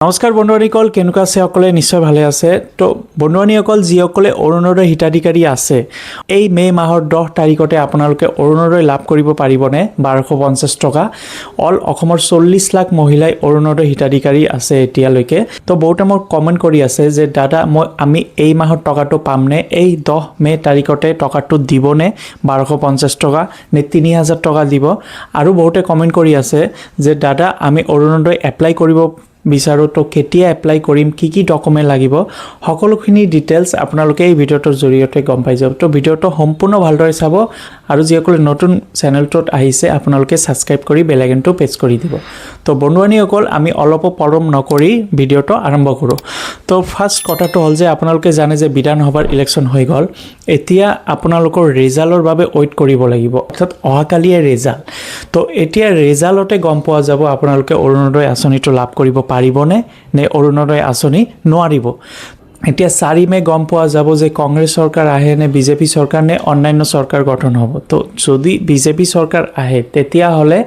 নমস্কাৰ বন্ধুসকল, কেনেকুৱা আছে সকলে? নিশ্চয় ভালে আছে। তো বন্ধুসকল, যিসকলে অৰুণোদয় হিতাধিকাৰী আছে, এই মে মাহৰ 10 তাৰিখতে আপোনালোকে অৰুণোদয় লাভ কৰিব পাৰিবনে? 1250 টকা। অল অসমৰ 40 লাখ মহিলাই অৰুণোদয় হিতাধিকাৰী আছে এতিয়ালৈকে। তো বহুতে মোক কমেণ্ট কৰি আছে যে দাদা আমি এই মাহৰ টকাটো পামনে? এই 10 মে তাৰিখতে টকাটো দিবনে? 1250 টকা নে 3000 টকা দিব? আৰু বহুতে কমেণ্ট কৰি আছে যে দাদা আমি অৰুণোদয় এপ্লাই কৰিব বিচাৰো, তো কেতিয়া এপ্লাই কৰিম, কি ডকুমেণ্ট লাগিব, সকলোখিনি ডিটেইলছ আপোনালোকে এই ভিডিঅ'টোৰ জৰিয়তে গম পাই যাব। তো ভিডিঅ'টো সম্পূৰ্ণ ভালদৰে চাব আৰু যিসকলে নতুন চেনেলটোত আহিছে আপোনালোকে ছাবস্ক্ৰাইব কৰি বেল আইকনটো প্ৰেছ কৰি দিব। তো বন্ধুসকল, আমি অলপো পলম নকৰি ভিডিঅ'টো আৰম্ভ কৰোঁ। তো ফাৰ্ষ্ট কথাটো হ'ল যে আপোনালোকে জানে যে বিধানসভাৰ ইলেকশ্যন হৈ গ'ল। এতিয়া আপোনালোকৰ ৰিজাল্টৰ বাবে ৱেইট কৰিব লাগিব, অৰ্থাৎ অহাকালিয়ে ৰিজাল্ট। তো এতিয়া ৰিজাল্টতে গম পোৱা যাব আপোনালোকে অৰুণোদয় আঁচনিটো লাভ কৰিব পাৰিবনে নে অৰুণোদয় আঁচনি নোৱাৰিব। এতিয়া 4 মে গম পোৱা যাব যে কংগ্ৰেছ চৰকাৰ আহে নে বিজেপি চৰকাৰ নে অন্যান্য চৰকাৰ গঠন হ'ব। তো যদি বিজেপি চৰকাৰ আহে তেতিয়াহ'লে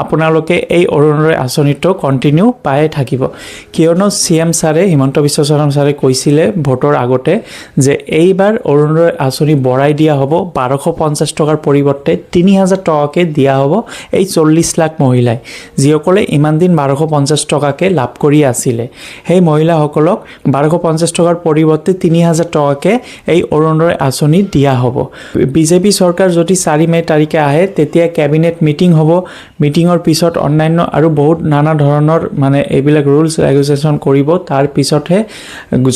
আপোনালোকে এই অৰুণোদয় আঁচনিটো কণ্টিনিউ পায়ে থাকিব, কিয়নো CM ছাৰে, হিমন্ত বিশ্ব শৰ্মা ছাৰে কৈছিলে ভোটৰ আগতে যে এইবাৰ অৰুণোদয় আঁচনি বঢ়াই দিয়া হ'ব, 1250 টকাৰ পৰিৱৰ্তে 3000 টকাকৈ দিয়া হ'ব এই 40 লাখ মহিলাই, যিসকলে ইমান দিন 1250 টকাকৈ লাভ কৰি আছিলে। সেই মহিলাসকলক 1250 টকাৰ পৰিৱৰ্তে 3000 টকাকৈ এই অৰুণোদয় আঁচনি দিয়া হ'ব। বিজেপি চৰকাৰ যদি 4 মে তাৰিখে আহে তেতিয়া কেবিনেট মিটিং হ'ব। মিটিঙৰ পিছত অন্যান্য আৰু বহুত নানা ধৰণৰ এইবিলাক ৰুলছ ৰেগুলেশ্যন কৰিব। তাৰ পিছতহে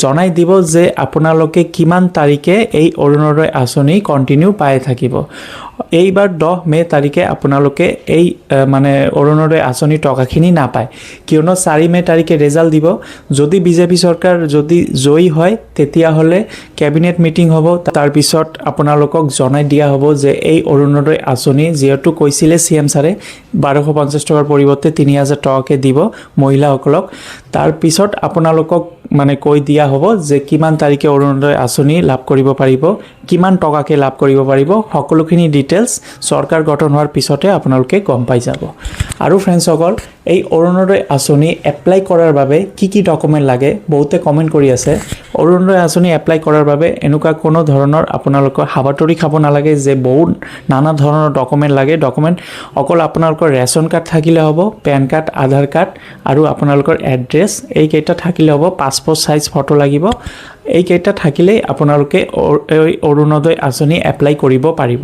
জনাই দিব যে আপোনালোকে কিমান তাৰিখে এই অৰুণোদয় আঁচনি কণ্টিনিউ পাই থাকিব। এইবাৰ 10 মে তাৰিখে আপোনালোকে এই অৰুণোদয় আঁচনি টকাখিনি নাপায়, কিয়নো 4 মে তাৰিখে ৰিজাল্ট দিব। যদি বিজেপি চৰকাৰ যদি জয়ী হয় তেতিয়াহ'লে কেবিনেট মিটিং হ'ব। তাৰপিছত আপোনালোকক জনাই দিয়া হ'ব যে এই অৰুণোদয় আঁচনি যিহেতু কৈছিলে CM ছাৰে 1250 টকাৰ পৰিৱৰ্তে 3000 টকাকৈ দিব মহিলাসকলক। তাৰপিছত আপোনালোকক কৈ দিয়া হ'ব যে কিমান তাৰিখে অৰুণোদয় আঁচনি লাভ কৰিব পাৰিব, কিমান টকাকৈ লাভ কৰিব পাৰিব, সকলোখিনি ডিটেইলছ চৰকাৰ গঠন হোৱাৰ পিছতে আপোনালোকে গম পাই যাব। আৰু ফ্ৰেণ্ডছসকল, এই অৰুণোদয় আঁচনি এপ্লাই কৰাৰ বাবে কি ডকুমেণ্ট লাগে বহুতে কমেণ্ট কৰি আছে। অৰুণোদয় আঁচনি এপ্লাই কৰাৰ বাবে এনেকুৱা কোনো ধৰণৰ আপোনালোকৰ হাবাথুৰি খাব নালাগে যে বহুত নানা ধৰণৰ ডকুমেণ্ট লাগে। ডকুমেণ্ট অকল আপোনালোকৰ ৰেচন কাৰ্ড থাকিলে হ'ব, পেন কাৰ্ড, আধাৰ কাৰ্ড আৰু আপোনালোকৰ এড্ৰেছ, এইকেইটা থাকিলে হ'ব। পাছপোৰ্ট সাইজ ফটো লাগিব। এইকেইটা থাকিলেই আপোনালোকে অৰুণোদয় আঁচনি এপ্লাই কৰিব পাৰিব।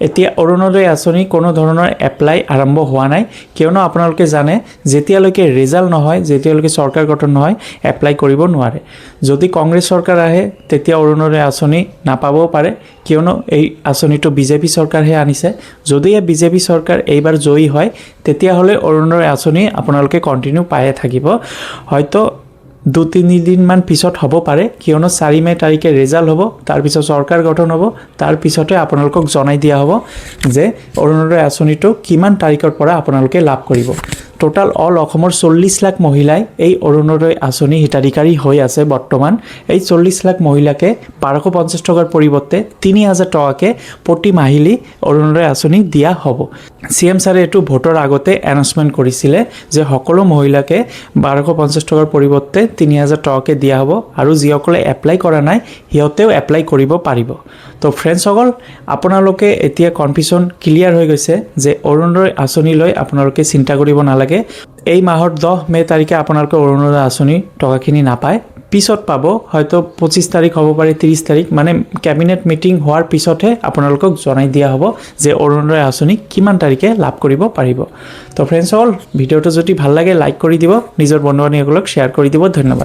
এতিয়া অৰুণোদয় আঁচনি কোনো ধৰণৰ এপ্লাই আৰম্ভ হোৱা নাই, কিয়নো আপোনালোকে জানে যেতিয়ালৈকে ৰিজাল্ট নহয়, যেতিয়ালৈকে চৰকাৰ গঠন নহয়, এপ্লাই কৰিব নোৱাৰে। যদি কংগ্ৰেছ চৰকাৰ আহে তেতিয়া অৰুণোদয় আঁচনি নাপাবও পাৰে, কিয়নো এই আঁচনিটো বিজেপি চৰকাৰহে আনিছে। যদি বিজেপি চৰকাৰ এইবাৰ জয়ী হয় তেতিয়াহ'লে অৰুণোদয় আঁচনি আপোনালোকে কণ্টিনিউ পায়ে থাকিব। হয়তো 2-3 দিনমান পিছত হ'ব পাৰে, কিয়নো 4 মে তাৰিখে ৰিজাল্ট হ'ব, তাৰপিছত চৰকাৰ গঠন হ'ব। তাৰপিছতে আপোনালোকক জনাই দিয়া হ'ব যে অৰুণোদয় আঁচনিটো কিমান তাৰিখৰ পৰা আপোনালোকে লাভ কৰিব। টোটাল অল অসমৰ 40 লাখ মহিলাই এই অৰুণোদয় আঁচনি হিতাধিকাৰী হৈ আছে বৰ্তমান। এই 40 লাখ মহিলাকে 1250 টকাৰ পৰিৱৰ্তে 3000 টকাকৈ প্ৰতি মাহিলী অৰুণোদয় আঁচনি দিয়া হ'ব। CM ছাৰে এইটো ভোটৰ আগতে এনাউন্সমেণ্ট কৰিছিলে যে সকলো মহিলাকে 1250 টকাৰ পৰিৱৰ্তে 3000 টকাকৈ দিয়া হ'ব, আৰু যিসকলে এপ্লাই কৰা নাই সিহঁতেও এপ্লাই কৰিব পাৰিব। তো ফ্ৰেণ্ডছসকল, আপোনালোকে এতিয়া কনফিউশ্যন ক্লিয়াৰ হৈ গৈছে যে অৰুণোদয় আঁচনি লৈ আপোনালোকে চিন্তা কৰিব নালাগে। এই মাহৰ 10 মে তাৰিখে আপোনালোকে অৰুণোদয় আঁচনি টকাখিনি নাপায়, পিছত পাব। হয়তো 25 তাৰিখ হ'ব পাৰে, 30 তাৰিখ, কেবিনেট মিটিং হোৱাৰ পিছতহে আপোনালোকক জনাই দিয়া হ'ব যে অৰুণোদয় আঁচনি কিমান তাৰিখে লাভ কৰিব পাৰিব। তো ফ্ৰেণ্ডছসকল, ভিডিঅ'টো যদি ভাল লাগে লাইক কৰি দিব, নিজৰ বন্ধু বান্ধৱীসকলক শ্বেয়াৰ কৰি দিব। ধন্যবাদ।